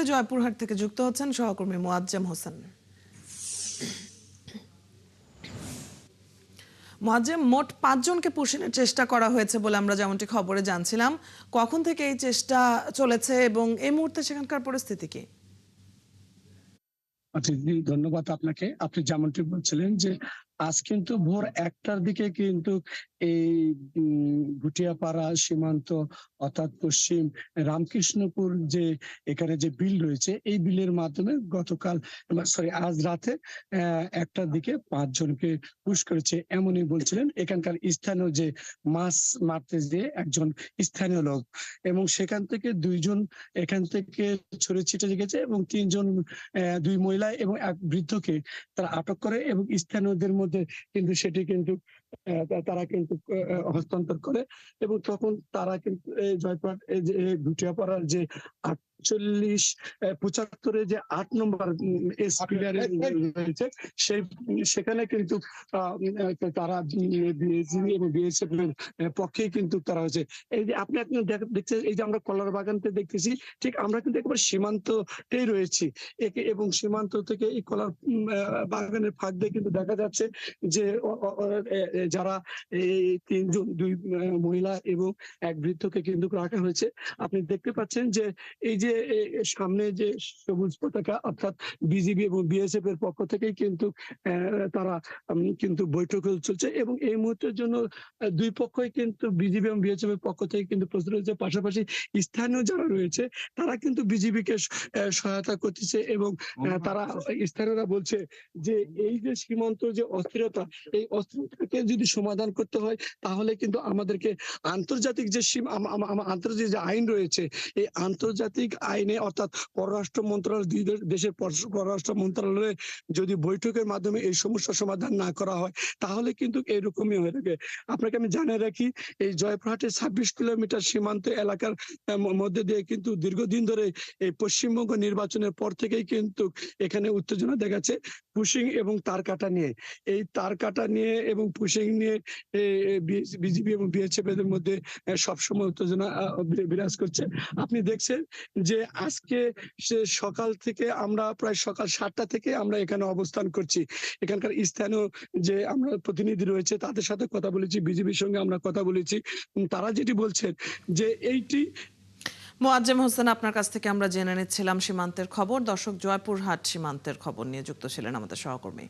জয়পুরহাট থেকে যুক্ত হচ্ছেন সহকর্মী মোয়াজ্জেম হোসেন। মোয়াজ্জেম, মোট 5 জনকে পুষিনের চেষ্টা করা হয়েছে বলে আমরা যেমনটি খবরে জানছিলাম। কখন থেকে এই চেষ্টা চলেছে এবং এই মুহূর্তে সেখানকার পরিস্থিতি কি? আচ্ছা জি, ধন্যবাদ আপনাকে। আপনি যেমনটি বলছিলেন যে আজ কিন্তু ভোর ১টার দিকে কিন্তু এই ভুটিয়াপাড়া সীমান্ত অর্থাৎ পশ্চিম রামকৃষ্ণপুর যে এখানে যে বিল রয়েছে, এই বিলের মাধ্যমে গতকাল আজ রাতে ১টার দিকে ৫ জনকে পুশ করেছে এমনই বলছিলেন এখানকার স্থানীয় যে মাছ মারতে যেয়ে একজন স্থানীয় লোক, এবং সেখান থেকে ২ জন এখান থেকে ছড়িয়ে ছিটে গেছে এবং ৩ জন ২ মহিলা এবং এক বৃদ্ধকে তারা আটক করে এবং স্থানীয়দের মধ্যে কিন্তু সেটি কিন্তু তারা কিন্তু হস্তান্তর করে এবং তখন তারা কিন্তু জয়পুরহাট এই যে ভুটিয়াপাড়ার যে ৪৮-৭৫ যে ৮ নম্বর পিলারে রয়েছে সেখানে কিন্তু তারা বিএসএফ এবং বিএসএফ এর পক্ষেই কিন্তু তারা হয়েছে। এই যে আপনি দেখছেন, এই যে আমরা কলার বাগানতে দেখতেছি, ঠিক আমরা কিন্তু একেবারে সীমান্ততেই রয়েছি এবং সীমান্ত থেকে এই কলার বাগানের ফাঁক দিয়ে কিন্তু দেখা যাচ্ছে যে যারা এই ৩ জন ২ মহিলা এবং এক বৃদ্ধকে কিন্তু রাখা হয়েছে। আপনি দেখতে পাচ্ছেন যে এই যে সামনে যে সবুজ পতাকা অর্থাৎ বিজিবি এবং বিএসএফ এর পক্ষ থেকেই কিন্তু তারা কিন্তু বৈঠক চলছে এবং এই মুহূর্তের জন্য ২ পক্ষই কিন্তু বিজিবি এবং বিএসএফ এর পক্ষ থেকে কিন্তু প্রস্তুত রয়েছে। পাশাপাশি স্থানীয় যারা রয়েছে তারা কিন্তু বিজিবিকে সহায়তা করতেছে এবং তারা স্থানীয়রা বলছে যে এই যে সীমান্ত যে অস্থিরতা, এই অস্থিরতাকে যদি সমাধান করতে হয় তাহলে কিন্তু আমাদেরকে আন্তর্জাতিক যে আন্তর্জাতিক যে আইন রয়েছে, এই আন্তর্জাতিক আইনে অর্থাৎ পররাষ্ট্র মন্ত্রণালয়, ২ দেশের পররাষ্ট্র মন্ত্রণালয়ে যদি বৈঠকের মাধ্যমে এই সমস্যার সমাধান না করা হয় তাহলে কিন্তু এরকমই হয়ে থাকে। আপনাকে আমি জানিয়ে রাখি, এই জয়পুরহাটের ২৬ কিলোমিটার সীমান্ত এলাকার মধ্যে দিয়ে কিন্তু দীর্ঘদিন ধরে এই পশ্চিমবঙ্গ নির্বাচনের পর থেকেই কিন্তু এখানে উত্তেজনা দেখাচ্ছে পুশিং এবং তার কাটা নিয়ে। এই তার কাটা নিয়ে এবং পুশিং নিয়ে বিজিবি এবং বিএসএফ এর মধ্যে সবসময় উত্তেজনা বিরাজ করছে। আপনি দেখছেন যে আজকে সকাল থেকে আমরা প্রায় সকাল ৭টা থেকে আমরা এখানে অবস্থান করছি। এখানকার স্থানীয় যে আমরা প্রতিনিধি রয়েছে তাদের সাথে কথা বলেছি, বিজিবির সঙ্গে আমরা কথা বলেছি। তারা যেটি বলছেন যে এইটি মোয়াজ্জেম হোসেন, আপনার কাছ থেকে আমরা জেনে নিচ্ছিলাম সীমান্তের খবর। দর্শক, জয়পুরহাট সীমান্তের খবর নিয়ে যুক্ত ছিলেন আমাদের সহকর্মী।